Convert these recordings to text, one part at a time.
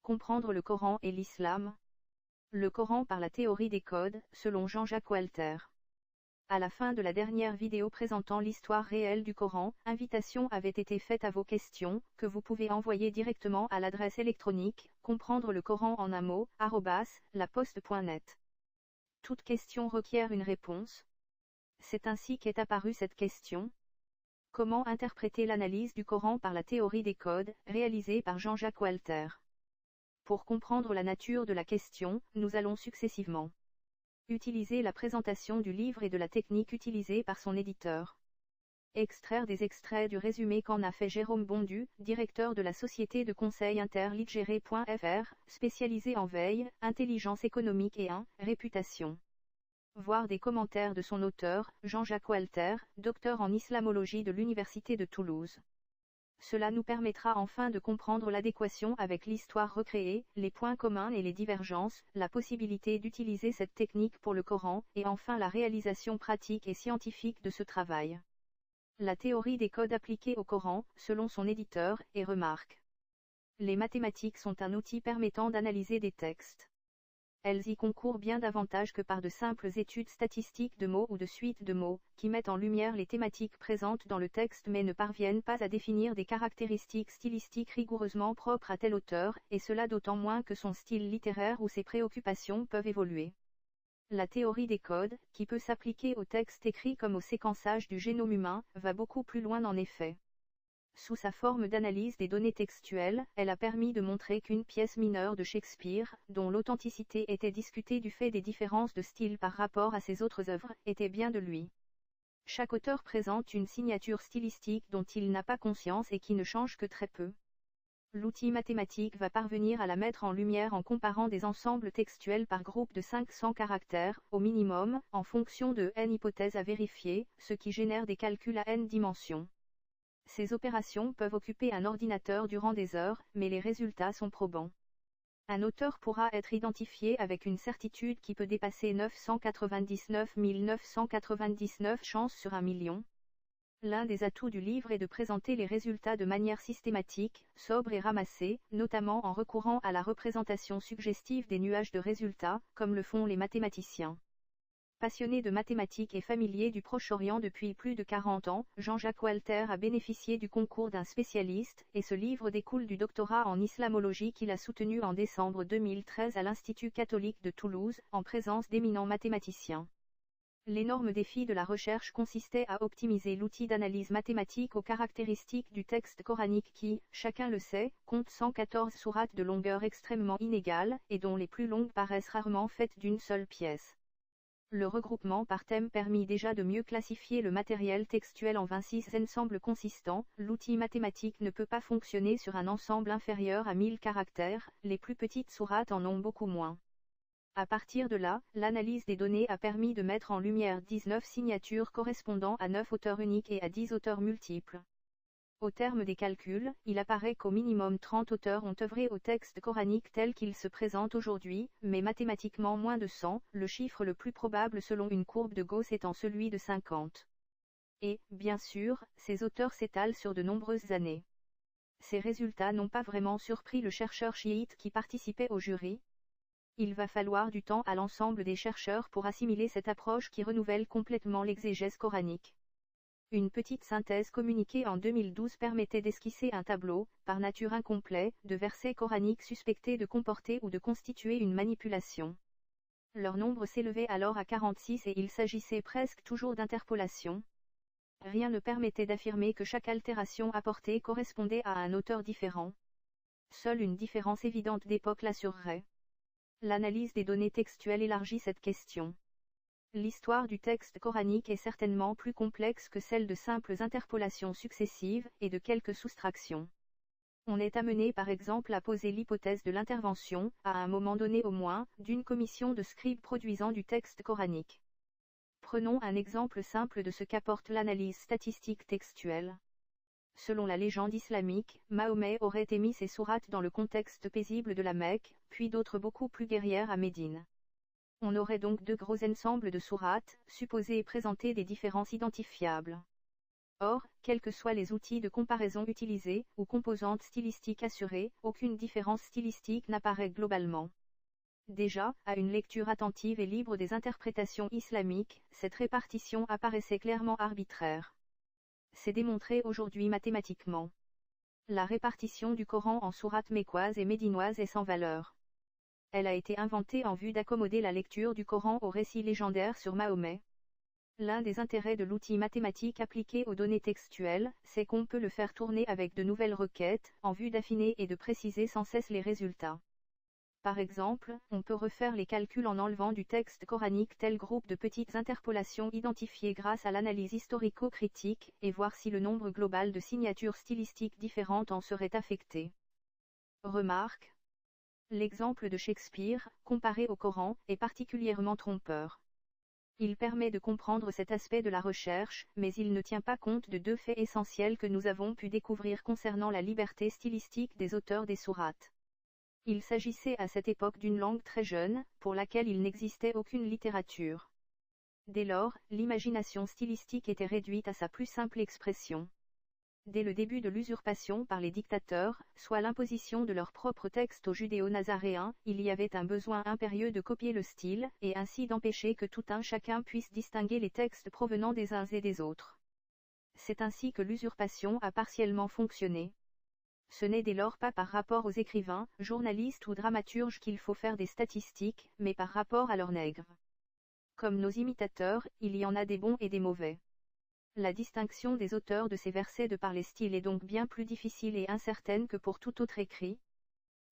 Comprendre le Coran et l'Islam. Le Coran par la théorie des codes, selon Jean-Jacques Walter. À la fin de la dernière vidéo présentant l'histoire réelle du Coran, invitation avait été faite à vos questions, que vous pouvez envoyer directement à l'adresse électronique, comprendre le Coran en un mot, @laposte.net. Toute question requiert une réponse. C'est ainsi qu'est apparue cette question. Comment interpréter l'analyse du Coran par la théorie des codes, réalisée par Jean-Jacques Walter? Pour comprendre la nature de la question, nous allons successivement utiliser la présentation du livre et de la technique utilisée par son éditeur. Extraire des extraits du résumé qu'en a fait Jérôme Bondu, directeur de la société de conseil interligéré.fr, spécialisée en veille, intelligence économique et réputation. Voir des commentaires de son auteur, Jean-Jacques Walter, docteur en islamologie de l'Université de Toulouse. Cela nous permettra enfin de comprendre l'adéquation avec l'histoire recréée, les points communs et les divergences, la possibilité d'utiliser cette technique pour le Coran, et enfin la réalisation pratique et scientifique de ce travail. La théorie des codes appliqués au Coran, selon son éditeur, et remarque. Les mathématiques sont un outil permettant d'analyser des textes. Elles y concourent bien davantage que par de simples études statistiques de mots ou de suites de mots, qui mettent en lumière les thématiques présentes dans le texte mais ne parviennent pas à définir des caractéristiques stylistiques rigoureusement propres à tel auteur, et cela d'autant moins que son style littéraire ou ses préoccupations peuvent évoluer. La théorie des codes, qui peut s'appliquer au texte écrit comme au séquençage du génome humain, va beaucoup plus loin en effet. Sous sa forme d'analyse des données textuelles, elle a permis de montrer qu'une pièce mineure de Shakespeare, dont l'authenticité était discutée du fait des différences de style par rapport à ses autres œuvres, était bien de lui. Chaque auteur présente une signature stylistique dont il n'a pas conscience et qui ne change que très peu. L'outil mathématique va parvenir à la mettre en lumière en comparant des ensembles textuels par groupe de 500 caractères, au minimum, en fonction de n hypothèses à vérifier, ce qui génère des calculs à n dimensions. Ces opérations peuvent occuper un ordinateur durant des heures, mais les résultats sont probants. Un auteur pourra être identifié avec une certitude qui peut dépasser 999 999 chances sur 1 million. L'un des atouts du livre est de présenter les résultats de manière systématique, sobre et ramassée, notamment en recourant à la représentation suggestive des nuages de résultats, comme le font les mathématiciens. Passionné de mathématiques et familier du Proche-Orient depuis plus de 40 ans, Jean-Jacques Walter a bénéficié du concours d'un spécialiste, et ce livre découle du doctorat en islamologie qu'il a soutenu en décembre 2013 à l'Institut catholique de Toulouse, en présence d'éminents mathématiciens. L'énorme défi de la recherche consistait à optimiser l'outil d'analyse mathématique aux caractéristiques du texte coranique qui, chacun le sait, compte 114 sourates de longueur extrêmement inégale, et dont les plus longues paraissent rarement faites d'une seule pièce. Le regroupement par thème permit déjà de mieux classifier le matériel textuel en 26 ensembles consistants. L'outil mathématique ne peut pas fonctionner sur un ensemble inférieur à 1000 caractères, les plus petites sourates en ont beaucoup moins. À partir de là, l'analyse des données a permis de mettre en lumière 19 signatures correspondant à 9 auteurs uniques et à 10 auteurs multiples. Au terme des calculs, il apparaît qu'au minimum 30 auteurs ont œuvré au texte coranique tel qu'il se présente aujourd'hui, mais mathématiquement moins de 100, le chiffre le plus probable selon une courbe de Gauss étant celui de 50. Et, bien sûr, ces auteurs s'étalent sur de nombreuses années. Ces résultats n'ont pas vraiment surpris le chercheur chiite qui participait au jury. Il va falloir du temps à l'ensemble des chercheurs pour assimiler cette approche qui renouvelle complètement l'exégèse coranique. Une petite synthèse communiquée en 2012 permettait d'esquisser un tableau, par nature incomplet, de versets coraniques suspectés de comporter ou de constituer une manipulation. Leur nombre s'élevait alors à 46 et il s'agissait presque toujours d'interpolation. Rien ne permettait d'affirmer que chaque altération apportée correspondait à un auteur différent. Seule une différence évidente d'époque l'assurerait. L'analyse des données textuelles élargit cette question. L'histoire du texte coranique est certainement plus complexe que celle de simples interpolations successives, et de quelques soustractions. On est amené par exemple à poser l'hypothèse de l'intervention, à un moment donné au moins, d'une commission de scribes produisant du texte coranique. Prenons un exemple simple de ce qu'apporte l'analyse statistique textuelle. Selon la légende islamique, Mahomet aurait émis ses sourates dans le contexte paisible de la Mecque, puis d'autres beaucoup plus guerrières à Médine. On aurait donc deux gros ensembles de sourates, supposés présenter des différences identifiables. Or, quels que soient les outils de comparaison utilisés, ou composantes stylistiques assurées, aucune différence stylistique n'apparaît globalement. Déjà, à une lecture attentive et libre des interprétations islamiques, cette répartition apparaissait clairement arbitraire. C'est démontré aujourd'hui mathématiquement. La répartition du Coran en sourates mécoises et médinoises est sans valeur. Elle a été inventée en vue d'accommoder la lecture du Coran aux récits légendaires sur Mahomet. L'un des intérêts de l'outil mathématique appliqué aux données textuelles, c'est qu'on peut le faire tourner avec de nouvelles requêtes, en vue d'affiner et de préciser sans cesse les résultats. Par exemple, on peut refaire les calculs en enlevant du texte coranique tel groupe de petites interpolations identifiées grâce à l'analyse historico-critique, et voir si le nombre global de signatures stylistiques différentes en serait affecté. Remarque. L'exemple de Shakespeare, comparé au Coran, est particulièrement trompeur. Il permet de comprendre cet aspect de la recherche, mais il ne tient pas compte de deux faits essentiels que nous avons pu découvrir concernant la liberté stylistique des auteurs des sourates. Il s'agissait à cette époque d'une langue très jeune, pour laquelle il n'existait aucune littérature. Dès lors, l'imagination stylistique était réduite à sa plus simple expression. Dès le début de l'usurpation par les dictateurs, soit l'imposition de leur propre texte aux judéo-nazaréens, il y avait un besoin impérieux de copier le style, et ainsi d'empêcher que tout un chacun puisse distinguer les textes provenant des uns et des autres. C'est ainsi que l'usurpation a partiellement fonctionné. Ce n'est dès lors pas par rapport aux écrivains, journalistes ou dramaturges qu'il faut faire des statistiques, mais par rapport à leurs nègres. Comme nos imitateurs, il y en a des bons et des mauvais. La distinction des auteurs de ces versets de par les styles est donc bien plus difficile et incertaine que pour tout autre écrit.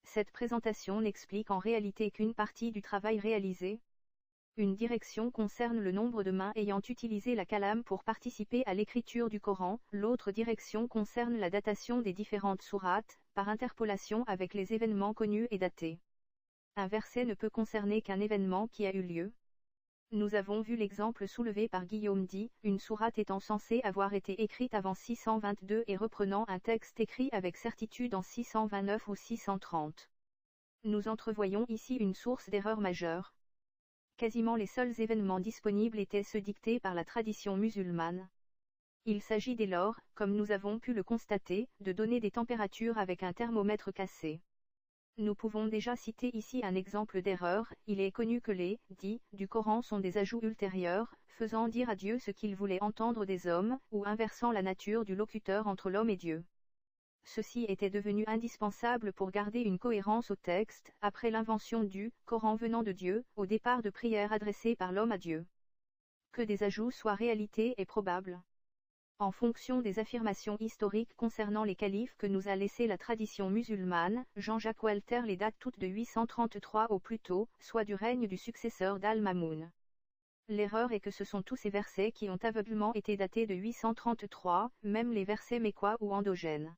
Cette présentation n'explique en réalité qu'une partie du travail réalisé. Une direction concerne le nombre de mains ayant utilisé la calame pour participer à l'écriture du Coran, l'autre direction concerne la datation des différentes sourates, par interpolation avec les événements connus et datés. Un verset ne peut concerner qu'un événement qui a eu lieu. Nous avons vu l'exemple soulevé par Guillaume dit, une sourate étant censée avoir été écrite avant 622 et reprenant un texte écrit avec certitude en 629 ou 630. Nous entrevoyons ici une source d'erreur majeure. Quasiment les seuls événements disponibles étaient ceux dictés par la tradition musulmane. Il s'agit dès lors, comme nous avons pu le constater, de donner des températures avec un thermomètre cassé. Nous pouvons déjà citer ici un exemple d'erreur. Il est connu que les « dits » du Coran sont des ajouts ultérieurs, faisant dire à Dieu ce qu'il voulait entendre des hommes, ou inversant la nature du locuteur entre l'homme et Dieu. Ceci était devenu indispensable pour garder une cohérence au texte, après l'invention du Coran venant de Dieu, au départ de prières adressées par l'homme à Dieu. Que des ajouts soient réalité est probable. En fonction des affirmations historiques concernant les califes que nous a laissé la tradition musulmane, Jean-Jacques Walter les date toutes de 833 au plus tôt, soit du règne du successeur d'Al-Mamoun. L'erreur est que ce sont tous ces versets qui ont aveuglement été datés de 833, même les versets mécois ou endogènes.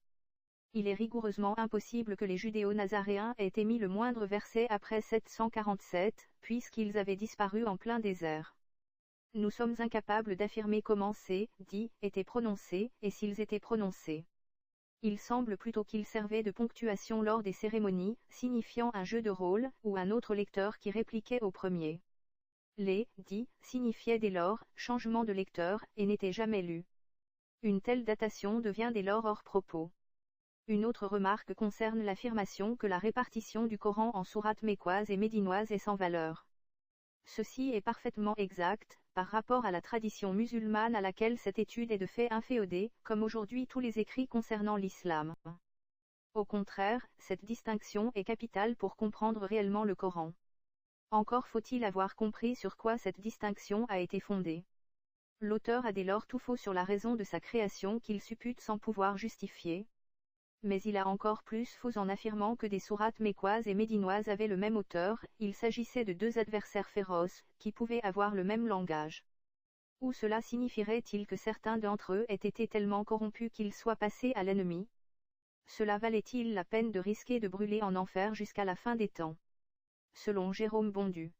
Il est rigoureusement impossible que les judéo-nazaréens aient émis le moindre verset après 747, puisqu'ils avaient disparu en plein désert. Nous sommes incapables d'affirmer comment ces « dits » étaient prononcés, et s'ils étaient prononcés. Il semble plutôt qu'ils servaient de ponctuation lors des cérémonies, signifiant un jeu de rôle, ou un autre lecteur qui répliquait au premier. Les « dits » signifiaient dès lors « changement de lecteur » et n'étaient jamais lus. Une telle datation devient dès lors hors propos. Une autre remarque concerne l'affirmation que la répartition du Coran en sourates mécoises et médinoises est sans valeur. Ceci est parfaitement exact, par rapport à la tradition musulmane à laquelle cette étude est de fait inféodée, comme aujourd'hui tous les écrits concernant l'islam. Au contraire, cette distinction est capitale pour comprendre réellement le Coran. Encore faut-il avoir compris sur quoi cette distinction a été fondée. L'auteur a dès lors tout faux sur la raison de sa création qu'il suppute sans pouvoir justifier. Mais il a encore plus faux en affirmant que des sourates mécoises et médinoises avaient le même auteur. Il s'agissait de deux adversaires féroces, qui pouvaient avoir le même langage. Ou cela signifierait-il que certains d'entre eux aient été tellement corrompus qu'ils soient passés à l'ennemi? Cela valait-il la peine de risquer de brûler en enfer jusqu'à la fin des temps? Selon Jérôme Bondu,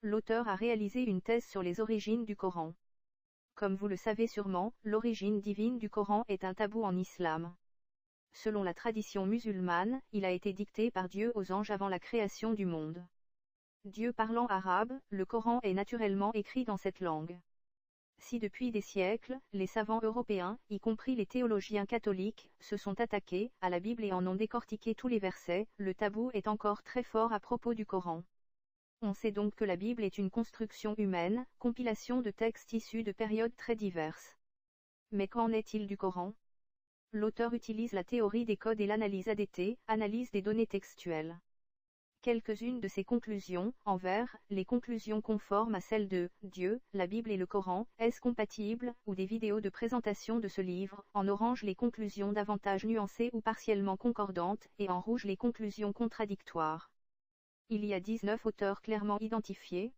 l'auteur a réalisé une thèse sur les origines du Coran. Comme vous le savez sûrement, l'origine divine du Coran est un tabou en islam. Selon la tradition musulmane, il a été dicté par Dieu aux anges avant la création du monde. Dieu parlant arabe, le Coran est naturellement écrit dans cette langue. Si depuis des siècles, les savants européens, y compris les théologiens catholiques, se sont attaqués à la Bible et en ont décortiqué tous les versets, le tabou est encore très fort à propos du Coran. On sait donc que la Bible est une construction humaine, compilation de textes issus de périodes très diverses. Mais qu'en est-il du Coran? L'auteur utilise la théorie des codes et l'analyse ADT, analyse des données textuelles. Quelques-unes de ses conclusions, en vert, les conclusions conformes à celles de Dieu, la Bible et le Coran, est-ce compatible, ou des vidéos de présentation de ce livre, en orange les conclusions davantage nuancées ou partiellement concordantes, et en rouge les conclusions contradictoires. Il y a 19 auteurs clairement identifiés.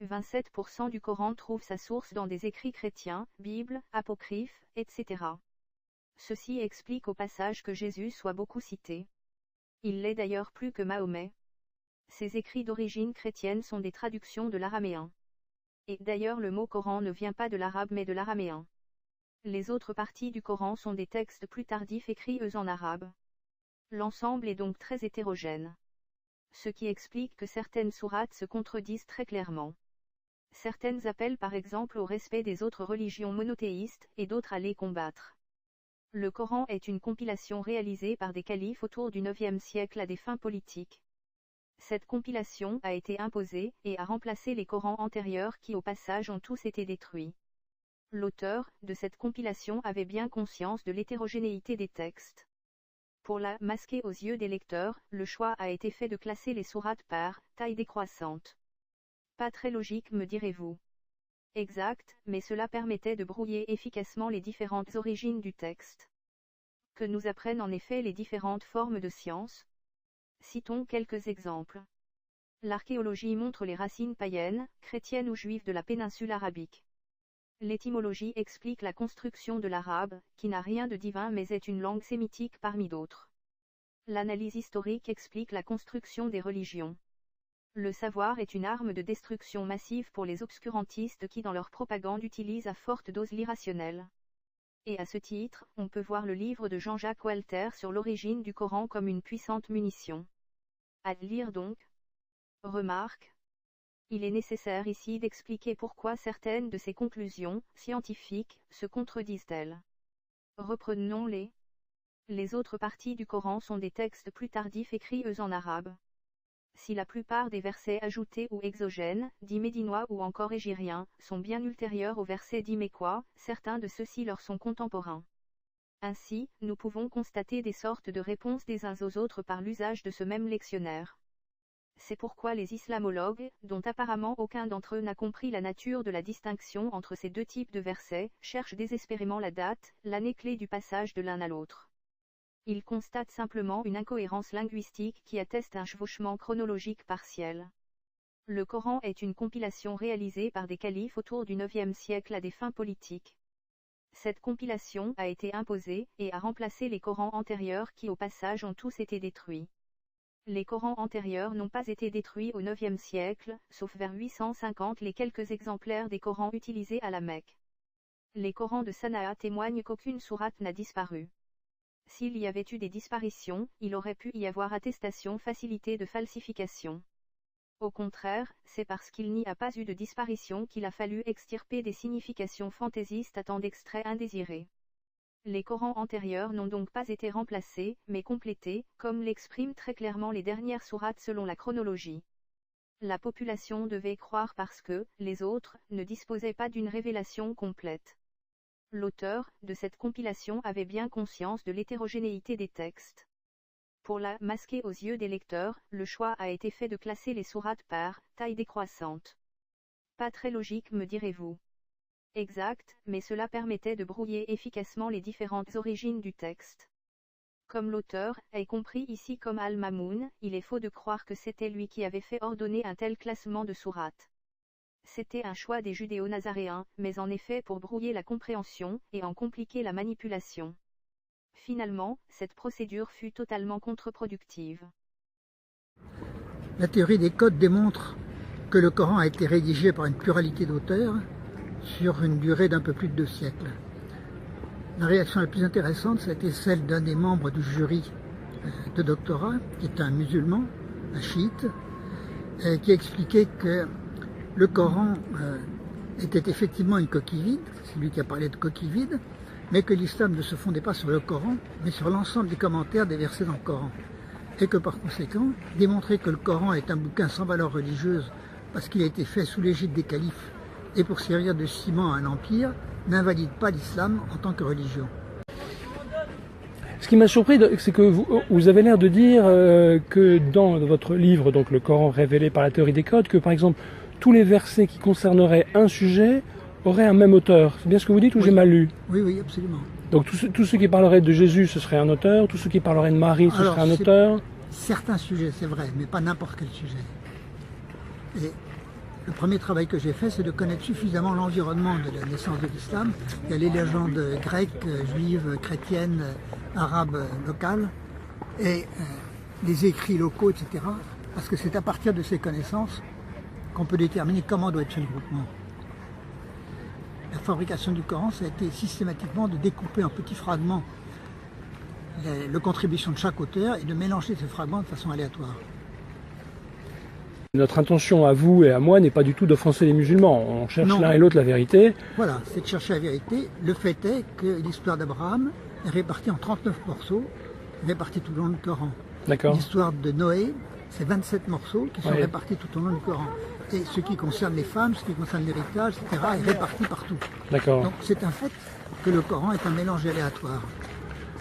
27% du Coran trouve sa source dans des écrits chrétiens, Bible, apocryphes, etc. Ceci explique au passage que Jésus soit beaucoup cité. Il l'est d'ailleurs plus que Mahomet. Ces écrits d'origine chrétienne sont des traductions de l'araméen. Et d'ailleurs le mot Coran ne vient pas de l'arabe mais de l'araméen. Les autres parties du Coran sont des textes plus tardifs écrits en arabe. L'ensemble est donc très hétérogène. Ce qui explique que certaines sourates se contredisent très clairement. Certaines appellent par exemple au respect des autres religions monothéistes, et d'autres à les combattre. Le Coran est une compilation réalisée par des califes autour du IXe siècle à des fins politiques. Cette compilation a été imposée, et a remplacé les Corans antérieurs qui au passage ont tous été détruits. L'auteur de cette compilation avait bien conscience de l'hétérogénéité des textes. Pour la masquer aux yeux des lecteurs, le choix a été fait de classer les sourates par taille décroissante. Pas très logique me direz-vous. Exact, mais cela permettait de brouiller efficacement les différentes origines du texte. Que nous apprennent en effet les différentes formes de science? Citons quelques exemples. L'archéologie montre les racines païennes, chrétiennes ou juives de la péninsule arabique. L'étymologie explique la construction de l'arabe, qui n'a rien de divin mais est une langue sémitique parmi d'autres. L'analyse historique explique la construction des religions. Le savoir est une arme de destruction massive pour les obscurantistes qui dans leur propagande utilisent à forte dose l'irrationnel. Et à ce titre, on peut voir le livre de Jean-Jacques Walter sur l'origine du Coran comme une puissante munition. À lire donc. Remarque. Il est nécessaire ici d'expliquer pourquoi certaines de ces conclusions scientifiques se contredisent-elles. Reprenons-les. Les autres parties du Coran sont des textes plus tardifs écrits en arabe. Si la plupart des versets ajoutés ou exogènes, dits médinois ou encore égériens, sont bien ultérieurs aux versets dits mécois, certains de ceux-ci leur sont contemporains. Ainsi, nous pouvons constater des sortes de réponses des uns aux autres par l'usage de ce même lectionnaire. C'est pourquoi les islamologues, dont apparemment aucun d'entre eux n'a compris la nature de la distinction entre ces deux types de versets, cherchent désespérément la date, l'année clé du passage de l'un à l'autre. Ils constatent simplement une incohérence linguistique qui atteste un chevauchement chronologique partiel. Le Coran est une compilation réalisée par des califes autour du IXe siècle à des fins politiques. Cette compilation a été imposée, et a remplacé les Corans antérieurs qui au passage ont tous été détruits. Les Corans antérieurs n'ont pas été détruits au IXe siècle, sauf vers 850 les quelques exemplaires des Corans utilisés à la Mecque. Les Corans de Sanaa témoignent qu'aucune sourate n'a disparu. S'il y avait eu des disparitions, il aurait pu y avoir attestation facilitée de falsification. Au contraire, c'est parce qu'il n'y a pas eu de disparition qu'il a fallu extirper des significations fantaisistes à tant d'extraits indésirés. Les Corans antérieurs n'ont donc pas été remplacés, mais complétés, comme l'expriment très clairement les dernières sourates selon la chronologie. La population devait croire parce que, les autres, ne disposaient pas d'une révélation complète. L'auteur de cette compilation avait bien conscience de l'hétérogénéité des textes. Pour la masquer aux yeux des lecteurs, le choix a été fait de classer les sourates par taille décroissante. Pas très logique me direz-vous. Exact, mais cela permettait de brouiller efficacement les différentes origines du texte. Comme l'auteur est compris ici comme Al-Mamoun, il est faux de croire que c'était lui qui avait fait ordonner un tel classement de sourates. C'était un choix des judéo-nazaréens, mais en effet pour brouiller la compréhension, et en compliquer la manipulation. Finalement, cette procédure fut totalement contre-productive. La théorie des codes démontre que le Coran a été rédigé par une pluralité d'auteurs sur une durée d'un peu plus de 2 siècles. La réaction la plus intéressante, ça a été celle d'un des membres du jury de doctorat, qui est un musulman, un chiite, qui a expliqué que le Coran était effectivement une coquille vide, c'est lui qui a parlé de coquille vide, mais que l'islam ne se fondait pas sur le Coran, mais sur l'ensemble des commentaires des versets dans le Coran. Et que par conséquent, démontrer que le Coran est un bouquin sans valeur religieuse parce qu'il a été fait sous l'égide des califes et pour servir de ciment à un empire, n'invalide pas l'islam en tant que religion. Ce qui m'a surpris, c'est que vous avez l'air de dire que dans votre livre, donc le Coran révélé par la théorie des codes, que par exemple tous les versets qui concerneraient un sujet auraient un même auteur. C'est bien ce que vous dites ou j'ai mal lu? Oui, oui, absolument. Donc tous ceux qui parleraient de Jésus, ce serait un auteur, tous ceux qui parleraient de Marie, ce serait un auteur. Certains sujets, c'est vrai, mais pas n'importe quel sujet. Et le premier travail que j'ai fait, c'est de connaître suffisamment l'environnement de la naissance de l'islam. Il y a les légendes grecques, juives, chrétiennes, arabes, locales, et les écrits locaux, etc. Parce que c'est à partir de ces connaissances qu'on peut déterminer comment doit être fait le groupement. La fabrication du Coran, ça a été systématiquement de découper en petits fragments les contributions de chaque auteur et de mélanger ces fragments de façon aléatoire. Notre intention à vous et à moi n'est pas du tout d'offenser les musulmans. On cherche l'un et l'autre la vérité. Voilà, c'est de chercher la vérité. Le fait est que l'histoire d'Abraham est répartie en 39 morceaux, répartis tout au long du Coran. D'accord. L'histoire de Noé, c'est 27 morceaux qui sont répartis tout au long du Coran. Et ce qui concerne les femmes, ce qui concerne l'héritage, etc., est réparti partout. D'accord. Donc c'est un fait que le Coran est un mélange aléatoire.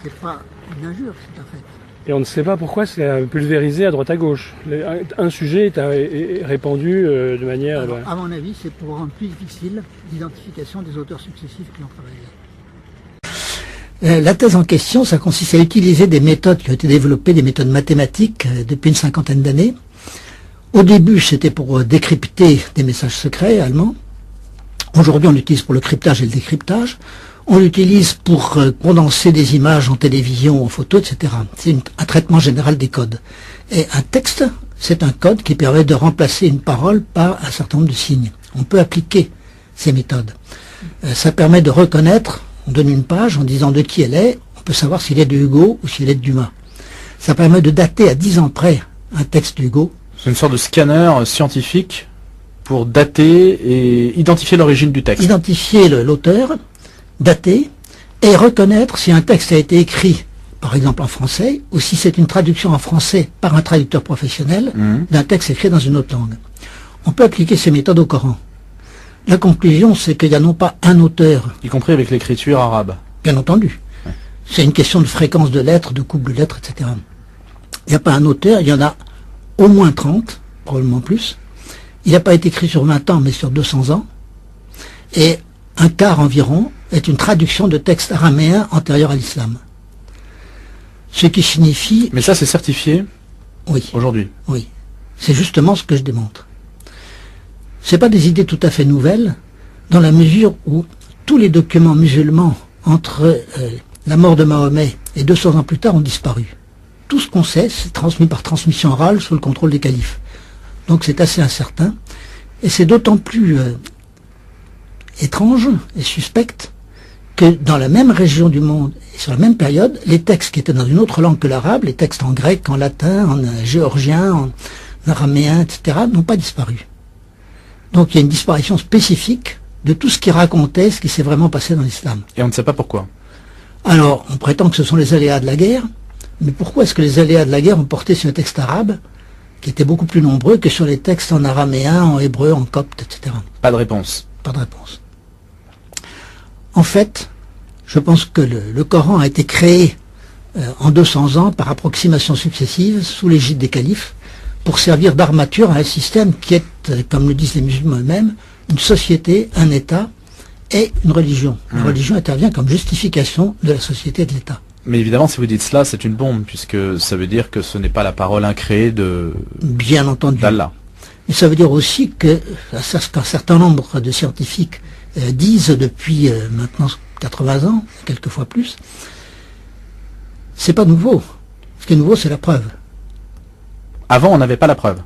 C'est pas une injure, c'est un fait. Et on ne sait pas pourquoi c'est pulvérisé à droite à gauche. Un sujet est répandu de manière... Alors, à mon avis, c'est pour rendre plus difficile l'identification des auteurs successifs qui ont travaillé. La thèse en question, ça consiste à utiliser des méthodes qui ont été développées, des méthodes mathématiques depuis une cinquantaine d'années. Au début, c'était pour décrypter des messages secrets allemands. Aujourd'hui, on l'utilise pour le cryptage et le décryptage. On l'utilise pour condenser des images en télévision, en photo, etc. C'est un traitement général des codes. Et un texte, c'est un code qui permet de remplacer une parole par un certain nombre de signes. On peut appliquer ces méthodes. Ça permet de reconnaître, on donne une page en disant de qui elle est, on peut savoir s'il est de Hugo ou s'il est de Dumas. Ça permet de dater à 10 ans près un texte d'Hugo. C'est une sorte de scanner scientifique pour dater et identifier l'origine du texte. Identifier l'auteur, dater, et reconnaître si un texte a été écrit, par exemple en français, ou si c'est une traduction en français par un traducteur professionnel d'un texte écrit dans une autre langue. On peut appliquer ces méthodes au Coran. La conclusion, c'est qu'il n'y a non pas un auteur... Y compris avec l'écriture arabe. Bien entendu. Ouais. C'est une question de fréquence de lettres, de couple de lettres, etc. Il n'y a pas un auteur, il y en a au moins 30, probablement plus. Il n'a pas été écrit sur 20 ans, mais sur 200 ans. Et un quart environ est une traduction de textes araméens antérieurs à l'islam. Ce qui signifie... Mais ça, c'est certifié oui, aujourd'hui. Oui. C'est justement ce que je démontre. Ce n'est pas des idées tout à fait nouvelles, dans la mesure où tous les documents musulmans entre la mort de Mahomet et 200 ans plus tard ont disparu. Tout ce qu'on sait, c'est transmis par transmission orale sous le contrôle des califes. Donc c'est assez incertain. Et c'est d'autant plus étrange et suspect que dans la même région du monde et sur la même période, les textes qui étaient dans une autre langue que l'arabe, les textes en grec, en latin, en géorgien, en araméen, etc., n'ont pas disparu. Donc il y a une disparition spécifique de tout ce qui racontait ce qui s'est vraiment passé dans l'islam. Et on ne sait pas pourquoi. Alors, on prétend que ce sont les aléas de la guerre, mais pourquoi est-ce que les aléas de la guerre ont porté sur les textes arabes, qui étaient beaucoup plus nombreux que sur les textes en araméen, en hébreu, en copte, etc. Pas de réponse. Pas de réponse. En fait, je pense que le Coran a été créé en 200 ans par approximation successive, sous l'égide des califes, pour servir d'armature à un système qui est, comme le disent les musulmans eux-mêmes, une société, un État et une religion. La religion intervient comme justification de la société et de l'État. Mais évidemment, si vous dites cela, c'est une bombe, puisque ça veut dire que ce n'est pas la parole incréée de bien entendu d'Allah. Mais ça veut dire aussi que qu'un certain nombre de scientifiques disent depuis maintenant 80 ans, quelquefois plus, c'est pas nouveau. Ce qui est nouveau, c'est la preuve. Avant, on n'avait pas la preuve.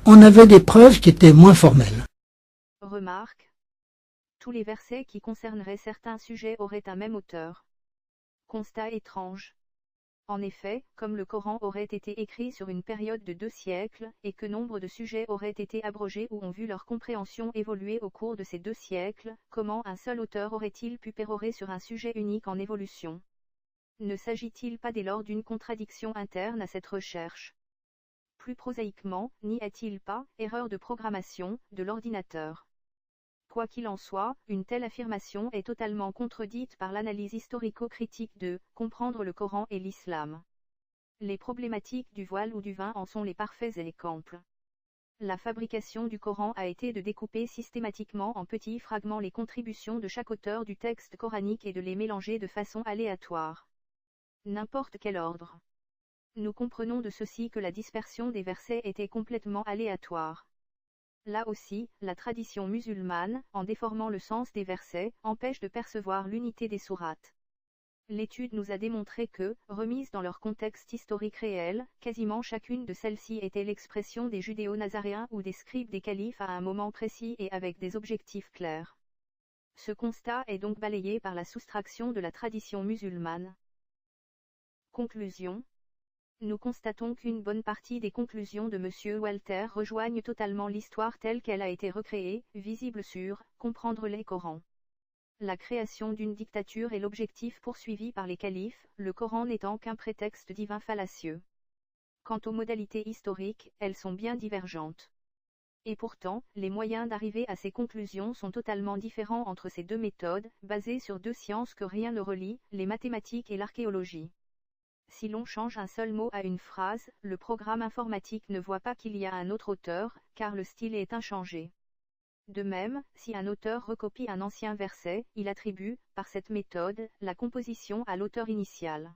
On avait des preuves qui étaient moins formelles. Remarque. Tous les versets qui concerneraient certains sujets auraient un même auteur. Constat étrange. En effet, comme le Coran aurait été écrit sur une période de 2 siècles, et que nombre de sujets auraient été abrogés ou ont vu leur compréhension évoluer au cours de ces 2 siècles, comment un seul auteur aurait-il pu pérorer sur un sujet unique en évolution? Ne s'agit-il pas dès lors d'une contradiction interne à cette recherche? Plus prosaïquement, n'y a-t-il pas erreur de programmation de l'ordinateur? Quoi qu'il en soit, une telle affirmation est totalement contredite par l'analyse historico-critique de « Comprendre le Coran et l'Islam ». Les problématiques du voile ou du vin en sont les parfaits exemples. La fabrication du Coran a été de découper systématiquement en petits fragments les contributions de chaque auteur du texte coranique et de les mélanger de façon aléatoire. N'importe quel ordre. Nous comprenons de ceci que la dispersion des versets était complètement aléatoire. Là aussi, la tradition musulmane, en déformant le sens des versets, empêche de percevoir l'unité des sourates. L'étude nous a démontré que, remises dans leur contexte historique réel, quasiment chacune de celles-ci était l'expression des judéo-nazaréens ou des scribes des califes à un moment précis et avec des objectifs clairs. Ce constat est donc balayé par la soustraction de la tradition musulmane. Conclusion. Nous constatons qu'une bonne partie des conclusions de M. Walter rejoignent totalement l'histoire telle qu'elle a été recréée, visible sur « Comprendre les Corans ». La création d'une dictature est l'objectif poursuivi par les califes, le Coran n'étant qu'un prétexte divin fallacieux. Quant aux modalités historiques, elles sont bien divergentes. Et pourtant, les moyens d'arriver à ces conclusions sont totalement différents entre ces 2 méthodes, basées sur 2 sciences que rien ne relie, les mathématiques et l'archéologie. Si l'on change un seul mot à une phrase, le programme informatique ne voit pas qu'il y a un autre auteur, car le style est inchangé. De même, si un auteur recopie un ancien verset, il attribue, par cette méthode, la composition à l'auteur initial.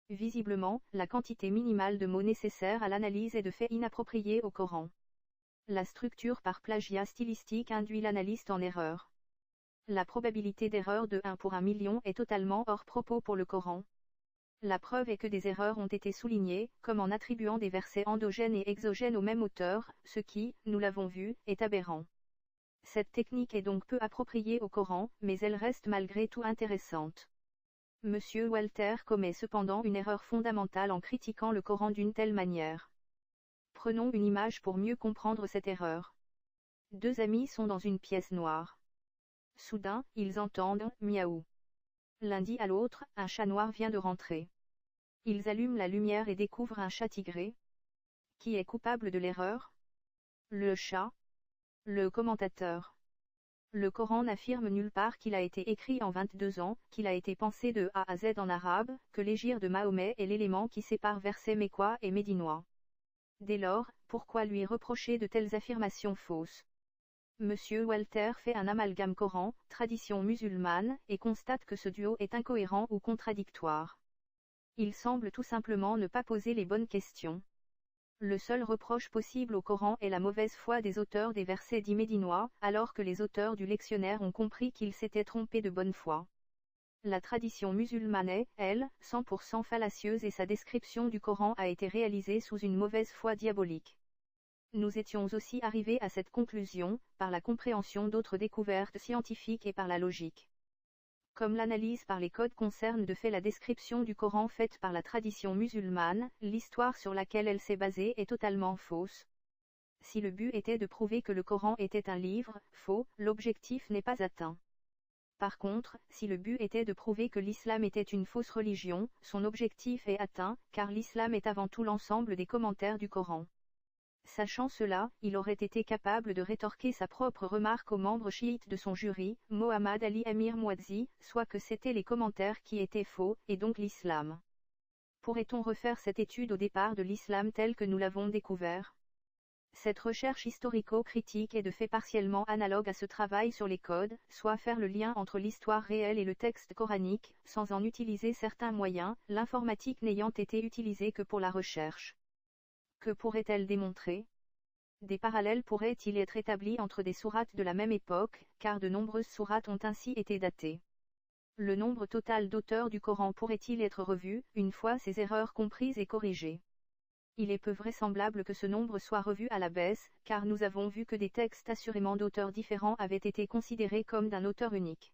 Visiblement, la quantité minimale de mots nécessaire à l'analyse est de fait inappropriée au Coran. La structure par plagiat stylistique induit l'analyste en erreur. La probabilité d'erreur de 1 pour 1 million est totalement hors propos pour le Coran. La preuve est que des erreurs ont été soulignées, comme en attribuant des versets endogènes et exogènes au même auteur, ce qui, nous l'avons vu, est aberrant. Cette technique est donc peu appropriée au Coran, mais elle reste malgré tout intéressante. M. Walter commet cependant une erreur fondamentale en critiquant le Coran d'une telle manière. Prenons une image pour mieux comprendre cette erreur. 2 amis sont dans une pièce noire. Soudain, ils entendent « miaou ». L'un dit à l'autre, un chat noir vient de rentrer. Ils allument la lumière et découvrent un chat tigré. Qui est coupable de l'erreur? Le chat? Le commentateur. Le Coran n'affirme nulle part qu'il a été écrit en 22 ans, qu'il a été pensé de A à Z en arabe, que l'hégire de Mahomet est l'élément qui sépare versets mécois et médinois. Dès lors, pourquoi lui reprocher de telles affirmations fausses? M. Walter fait un amalgame Coran, tradition musulmane, et constate que ce duo est incohérent ou contradictoire. Il semble tout simplement ne pas poser les bonnes questions. Le seul reproche possible au Coran est la mauvaise foi des auteurs des versets dits médinois, alors que les auteurs du lectionnaire ont compris qu'ils s'étaient trompés de bonne foi. La tradition musulmane est, elle, 100% fallacieuse et sa description du Coran a été réalisée sous une mauvaise foi diabolique. Nous étions aussi arrivés à cette conclusion, par la compréhension d'autres découvertes scientifiques et par la logique. Comme l'analyse par les codes concerne de fait la description du Coran faite par la tradition musulmane, l'histoire sur laquelle elle s'est basée est totalement fausse. Si le but était de prouver que le Coran était un livre faux, l'objectif n'est pas atteint. Par contre, si le but était de prouver que l'islam était une fausse religion, son objectif est atteint, car l'islam est avant tout l'ensemble des commentaires du Coran. Sachant cela, il aurait été capable de rétorquer sa propre remarque aux membres chiites de son jury, Mohammad Ali Amir Mouadzi, soit que c'étaient les commentaires qui étaient faux, et donc l'islam. Pourrait-on refaire cette étude au départ de l'islam tel que nous l'avons découvert? Cette recherche historico-critique est de fait partiellement analogue à ce travail sur les codes, soit faire le lien entre l'histoire réelle et le texte coranique, sans en utiliser certains moyens, l'informatique n'ayant été utilisée que pour la recherche. Que pourrait-elle démontrer? Des parallèles pourraient-ils être établis entre des sourates de la même époque, car de nombreuses sourates ont ainsi été datées. Le nombre total d'auteurs du Coran pourrait-il être revu, une fois ces erreurs comprises et corrigées? Il est peu vraisemblable que ce nombre soit revu à la baisse, car nous avons vu que des textes assurément d'auteurs différents avaient été considérés comme d'un auteur unique.